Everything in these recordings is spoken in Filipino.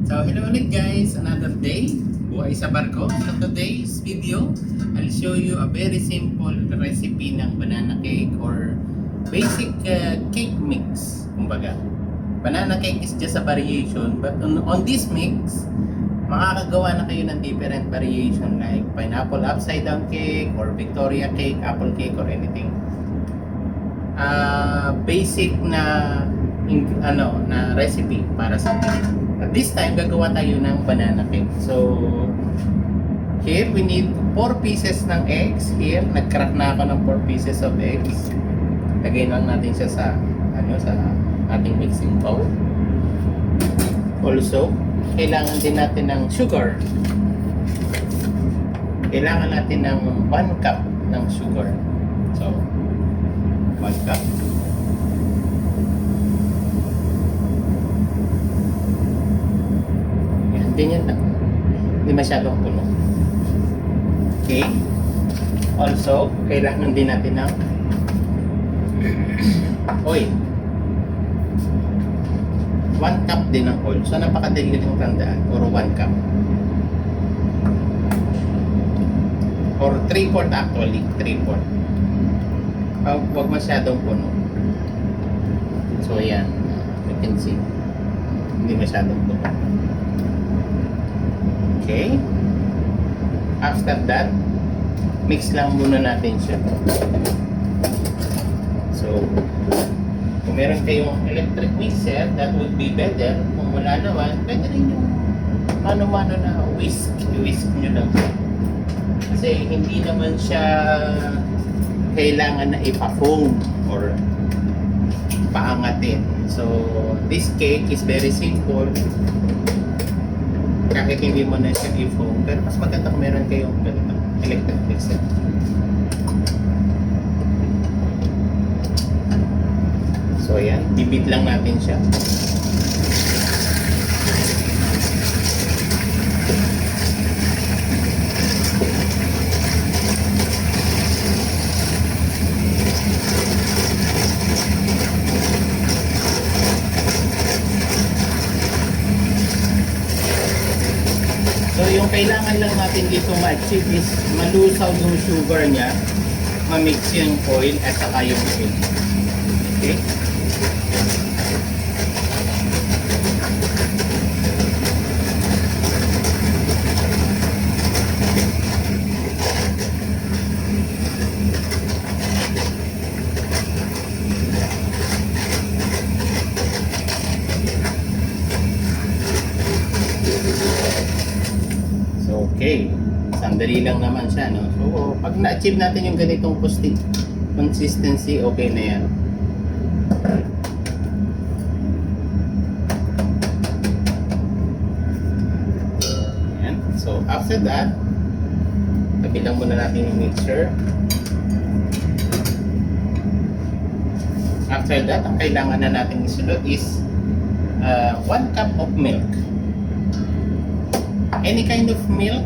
So hello ulit guys, another day, buhay sa barko. So today's video, I'll show you a very simple recipe ng banana cake or basic cake mix. Kumbaga, banana cake is just a variation, but on this mix, makakagawa na kayo ng different variation like pineapple upside down cake or Victoria cake, apple cake or anything. Basic na na recipe para sa atin. At this time, gagawa tayo ng banana cake. So, here we need 4 pieces ng eggs. Here, nag-crack na ako ng 4 pieces of eggs. Lagay lang natin siya sa sa ating mixing bowl. Also, kailangan din natin ng sugar. Kailangan natin ng 1 cup ng sugar. So, 1 cup. Ganyan lang. Hindi masyadong puno. Okay. Also, kailangan din natin ng oil. 1 cup din ng oil. So, napakadali ng tandaan. Or 1 cup. Or 3/4 actually. 3/4. Huwag masyadong puno. So, ayan. You can see. Hindi masyadong puno. Okay. After that, mix lang muna natin siya. So, kung meron kayong electric mixer, that would be better. Kung wala naman, pwede rin yung mano-mano na whisk. I-whisk nyo lang. Kasi hindi naman siya kailangan na ipa-foam or paangatin. So, this cake is very simple. Kahit hindi mo na siya i-foam, pero mas maganda kung meron kayong ganito, electric mixer. So ayan, bibit lang natin siya. So yung kailangan lang natin dito ma-achieve is malusaw yung sugar niya, ma-mix yung oil at saka yung egg. Okay? Okay, sandali lang naman siya, no? So, pag na-achieve natin yung ganitong consistency, okay na yan. Ayan. So, after that, tabilang muna natin yung mixture. After that, ang kailangan na natin isunod is 1 cup of milk. Any kind of milk,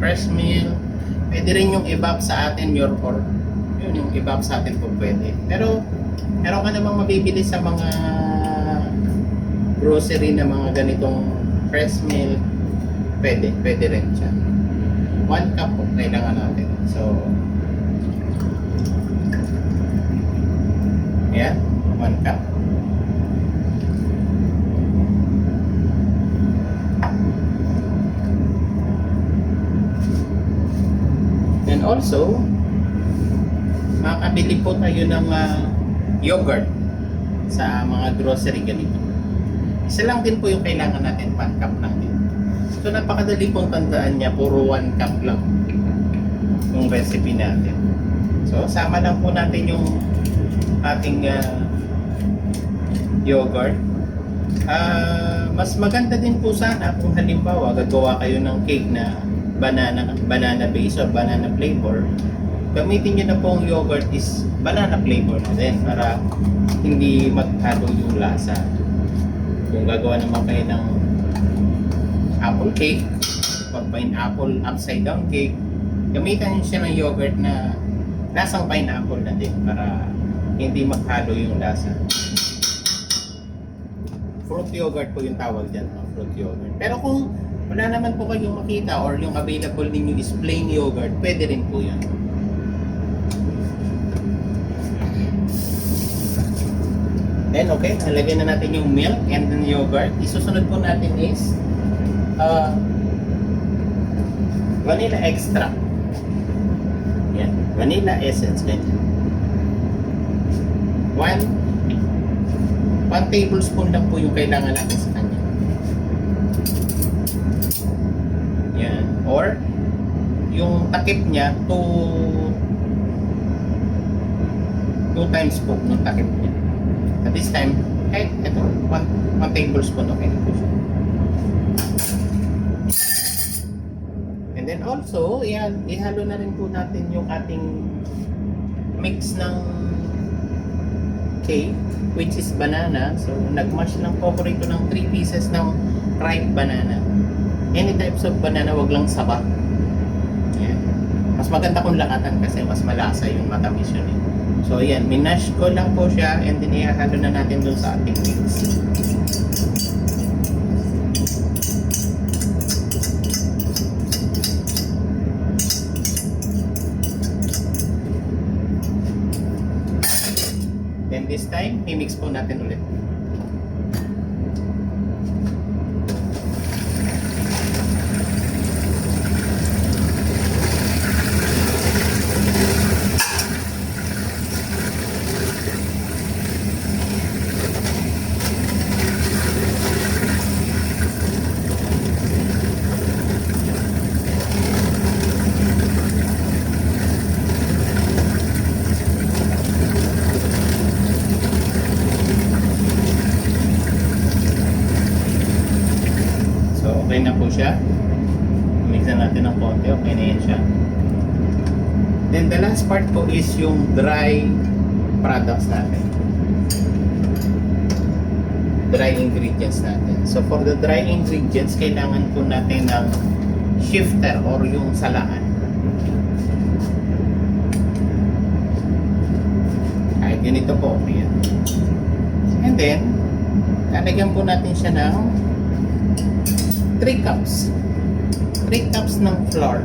fresh milk, pwede rin yung evap sa atin, yun yung evap sa atin po pwede. Pero, meron ka namang mabibili sa mga grocery na mga ganitong fresh milk, pwede rin siya. 1 cup po kailangan natin. So, yeah, 1 cup. And also, makakabili po tayo ng yogurt sa mga grocery ganito. Isa lang din po yung kailangan natin, 1 cup lang din. So napakadali pong tandaan niya, puro 1 cup lang yung recipe natin. So sama lang po natin yung ating yogurt. Mas maganda din po sana kung halimbawa gagawa kayo ng cake na banana base or banana flavor, gamitin nyo na po ang yogurt is banana flavor na din para hindi maghalo yung lasa. Kung gagawa naman kayo ng apple cake or pineapple upside down cake, gamitan nyo siya ng yogurt na lasang pineapple na din para hindi maghalo yung lasa. Fruit yogurt po yung tawag dyan, no? Fruit yogurt. Pero kung wala naman po kayong makita or yung available ninyo is plain yogurt, pwede rin po yan. Then, okay, halagyan na natin yung milk and then yogurt. Isusunod po natin is vanilla extract. Yan, vanilla essence. Ganyan. 1 tablespoon lang po yung kailangan natin sa kanya. Yan. Or, yung takip niya, 2 times po ng takip niya. At this time, kahit ito, 1 tablespoon, okay na po siya. And then also, ihalo na rin po natin yung ating mix ng cake, which is banana. So, nagmash lang po ko rito ng 3 pieces ng ripe banana. Any types of banana, wag lang saba. Yan. Mas maganda kung lakatan kasi mas malasa yung matamis yun eh. So, ayan, minash ko lang po siya and then ihahalo na natin dun sa ating mix. Then this time, i-mix po natin ulit. Okay na po siya. Mix na natin ng konti. Okay na yan siya. Then the last part po is yung dry products natin. Dry ingredients natin. So for the dry ingredients, kailangan po natin ng shifter or yung salaan. Kahit ganito po, okay yan. And then, lalagyan po natin siya ng 3 cups. 3 cups ng flour.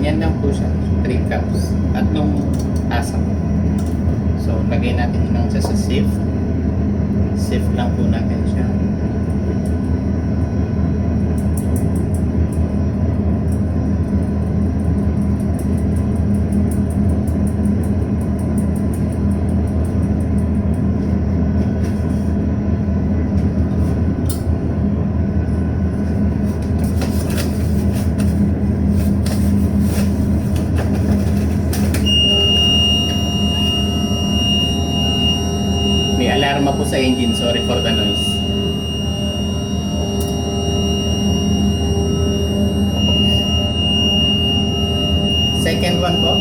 Yan lang po siya, 3 cups. Tatlong tasa. So, lagay natin lang siya sa sieve. Sieve lang po natin siya. Alarma po sa engine, sorry for the noise. Second one po.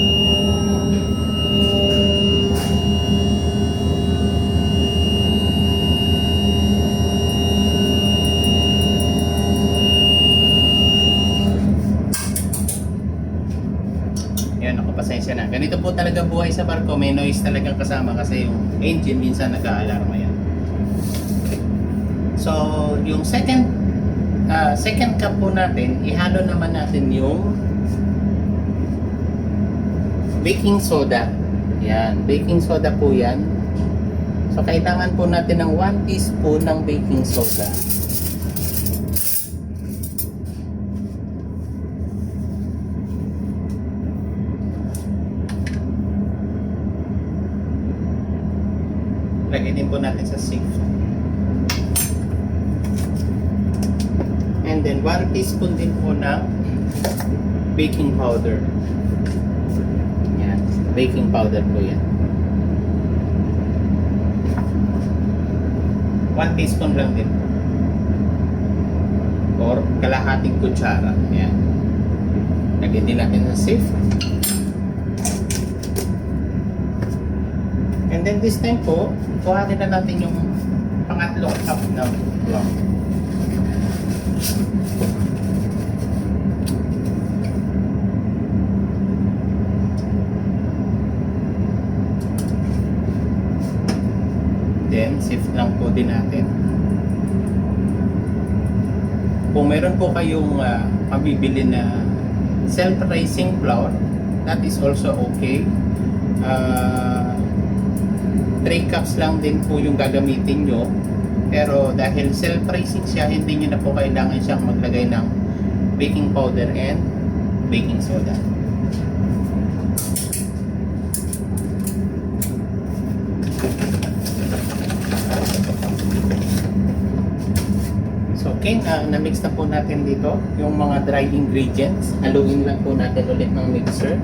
Yan, ako pasensya na. Ganito po talaga buhay sa barko. May noise talagang kasama kasi yung engine minsan nag-aalarma yan. So, yung second cup po natin, ihalo naman natin yung baking soda. Yan, baking soda po yan. So, kailangan po natin ng 1 teaspoon ng baking soda. Lagay din po natin sa sieve. And then 1 teaspoon din po ng baking powder. Yan. baking powder po yan. 1 teaspoon lang din. Or kalahating kutsara. Ayan. Lagyan din natin ng safe. And then this time po, kuhanin na natin yung pangatlong cup ng flour. Then, sift lang po din natin. Kung meron po kayong mabibili na self-rising flour, that is also okay. 3 cups lang din po yung gagamitin nyo. Pero dahil self-rising siya, hindi nyo na po kailangan siyang maglagay ng baking powder and baking soda. So okay, na-mix na po natin dito yung mga dry ingredients. Haluin lang po natin ulit ng mixer.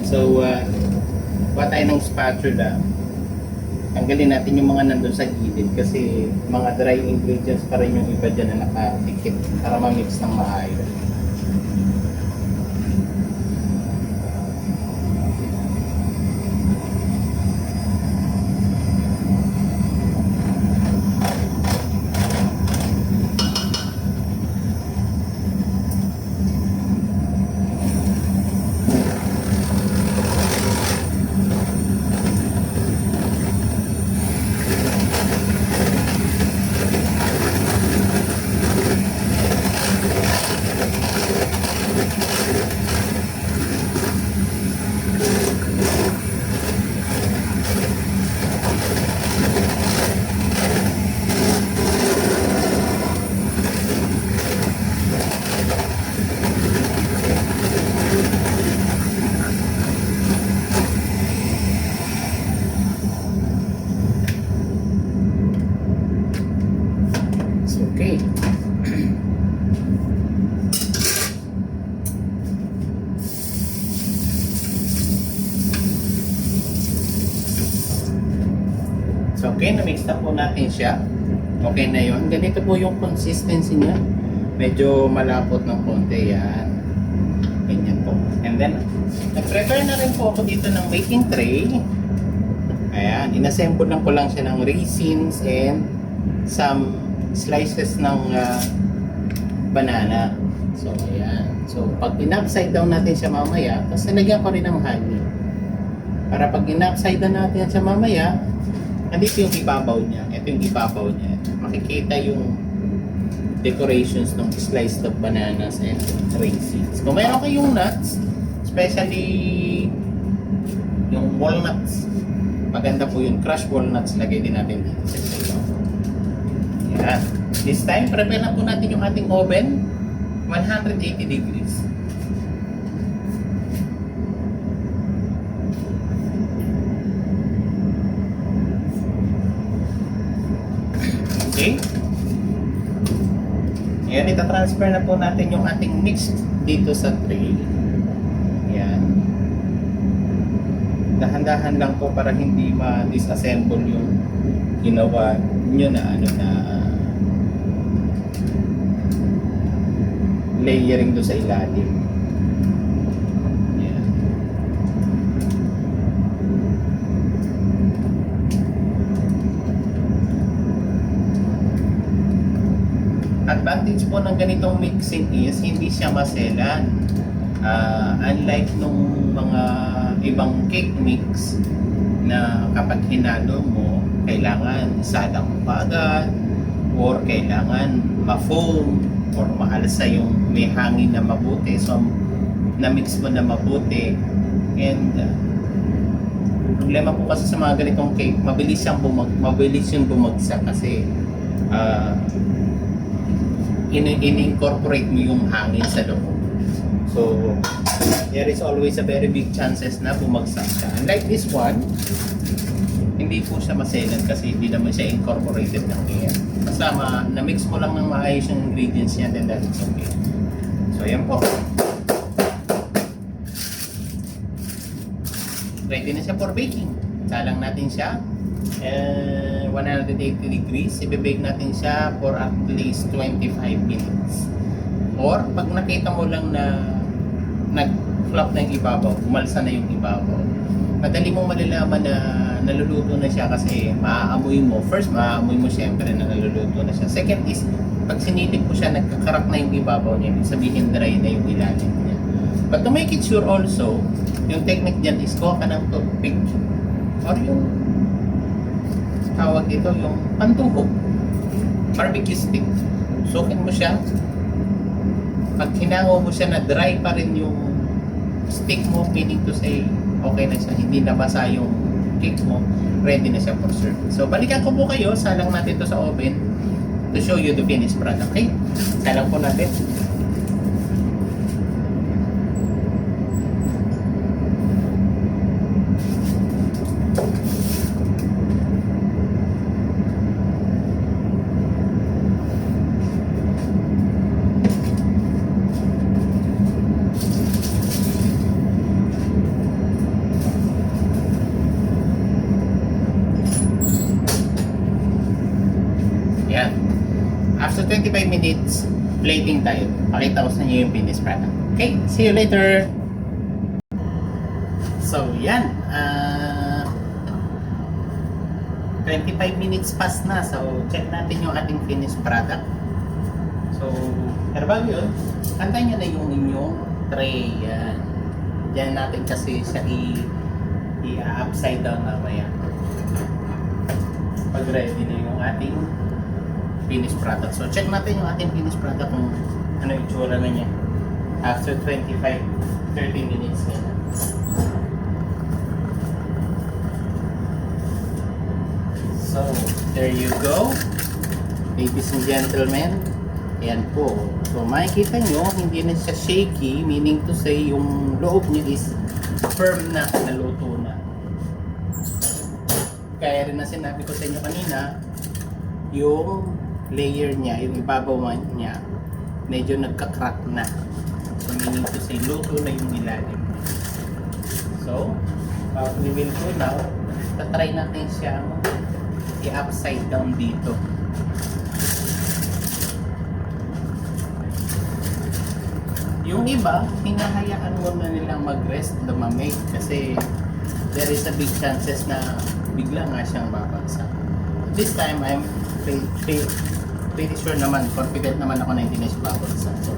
So, kuha tayo ng spatula. Tanggalin natin yung mga nandun sa gilid kasi mga dry ingredients pa rin yung iba dyan na nakatikit para ma-mix ng maayos. Okay. So, okay, na-mix na po natin siya. Okay na yun. Ganito po yung consistency niya. Medyo malapot ng konti yan. Ganyan po. And then, nag-prepare na rin po ako dito ng baking tray. Ayan, inassemble lang ko lang siya ng raisins and some slices ng banana. So, ayan. So, pag in-upside down natin siya mamaya, tapos nalagyan ko rin ng honey. Para pag in-upside down natin siya mamaya, andito yung ibabaw niya. Ito yung ibabaw niya. Makikita yung decorations ng sliced of bananas and raisins. Kung mayroon kayong nuts, especially yung walnuts, maganda po yung crushed walnuts, lagay din natin dito sa ito. Yan. This time, prepare na po natin yung ating oven, 180 degrees. Okay. Ayan, itatransfer na po natin yung ating mix dito sa tray. Ayan. Dahan-dahan lang po para hindi ma-disassemble yung ginawa nyo na layering do sa ilalim. Ayan. advantage po ng ganitong mixing is hindi siya maselan. Unlike nung mga ibang cake mix na kapag hinalo mo, kailangan isalang mo agad or kailangan ma-foam or maalsa yung may hangin na mabuti. So, na-mix mo na mabuti. And problema po kasi sa mga ganitong cake, mabilis yung bumagsak kasi in-incorporate mo yung hangin sa loob. So, there is always a very big chances na bumagsak siya. Unlike this one, hindi po siya maselan kasi hindi naman siya incorporated ng air. Basta na-mix mo lang ng maayos yung ingredients niya, then that's okay. So, yan po. Ready na siya for baking. Salang natin siya. 180 degrees. Ibe-bake natin siya for at least 25 minutes. Or, pag nakita mo lang na nag-flop na yung ibabaw, umalsa na yung ibabaw, madali mong malalaman na naluluto na siya kasi maaamoy mo. First, maaamoy mo siyempre na naluluto na siya. Second is, pag sinilip mo siya, nagkakarak na yung ibabaw niya. Ibig sabihin, dry na yung ilalim niya. But to make it sure also, yung technique dyan is kuha ka ng toothpick or yung tawag dito, yung pantuhog, barbecue stick. Sukin mo siya. Pag hinango mo siya na dry pa rin yung stick mo, meaning to say, okay na siya, hindi nabasa yung cake mo, ready na siya for serving. So, balikan ko po kayo, salang natin to sa oven to show you the finished product. Okay? Salang po natin. Yan. After 25 minutes, plating tayo. Pakita ko sa inyo yung finished product. Okay, see you later! So, yan. 25 minutes pass na. So, check natin yung ating finished product. So, pero bago yun, kantayin nyo na yung inyong tray. Yan. Diyan natin kasi siya i-upside down mamaya. Pag ready na yung ating finished product. So, check natin yung ating finished product kung ano yung itsura na niya. After 25-30 minutes na. So, there you go. Ladies and gentlemen. Ayan po. So, makikita nyo, hindi na siya shaky. Meaning to say, yung loob niya is firm na, naluto na. Kaya rin na sinabi ko sa inyo kanina, yung layer niya, yung ibabaw niya, medyo nagka-crack na. So, meaning to say, luto na yung ilalim. So, we will go now. Tatry natin siya i-upside down dito. Yung iba, hinahayaan mo na nilang mag-rest, lumamig kasi there is a big chances na bigla nga siyang babagsak. This time, I'm pretty sure naman, confident naman ako na hindi na siya babagsak. So,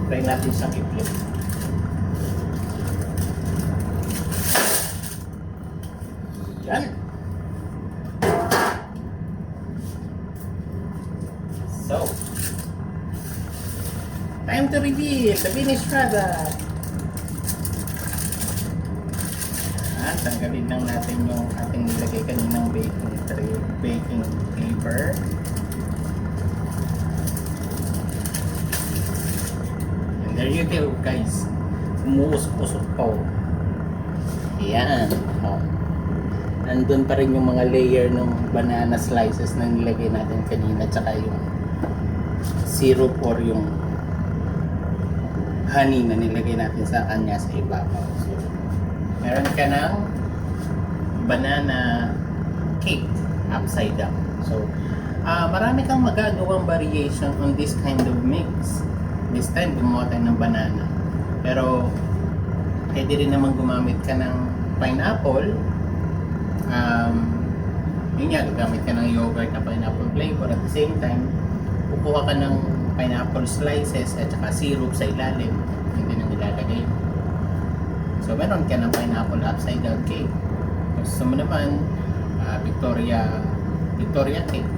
try natin siyang i-flip. Yan. So, time to reveal the finished product. Yan, tanggalin lang natin yung ating nilagay kaninang baking paper. And there you go, guys. Umuusok-usok po. Ayan. Oh. Nandun pa rin yung mga layer ng banana slices na nilagay natin kanina, tsaka yung syrup or yung honey na nilagay natin sa kanya sa ibabaw. So, meron ka ng banana cake upside down. So, marami kang magagawang variation on this kind of mix. This time, gumawa tayo ng banana. Pero, pwede rin naman gumamit ka ng pineapple. Yun nga, gagamit ka ng yogurt na pineapple flavor. At the same time, kukuha ka ng pineapple slices at saka syrup sa ilalim. Hindi nang ilalagay. So meron ka ng pineapple upside down cake. Kung gusto mo naman, Victoria cake.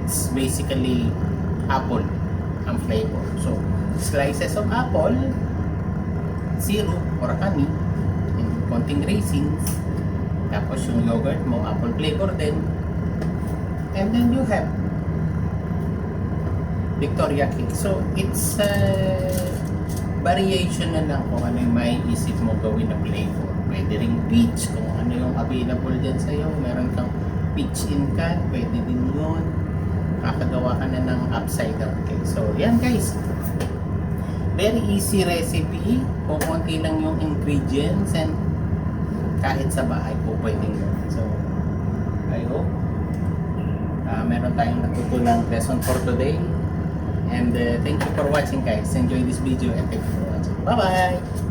It's basically apple ang flavor. So slices of apple, syrup or honey, and konting raisins. Tapos yung yogurt mo, apple flavor din. And then you have Victoria cake. So it's variation na lang kung ano yung may isip mo gawin na flavor. Pwede ring peach kung ano yung available dyan sa'yo. Meron kang peach in can, pwede din yun. Kakagawa ka na ng upside down cake. So yan guys, very easy recipe. Kung konti lang yung ingredients and kahit sa bahay po pwedeng gawin. So I hope meron tayong natutunang lesson for today. And thank you for watching guys. Enjoy this video and thank you for watching. Bye bye!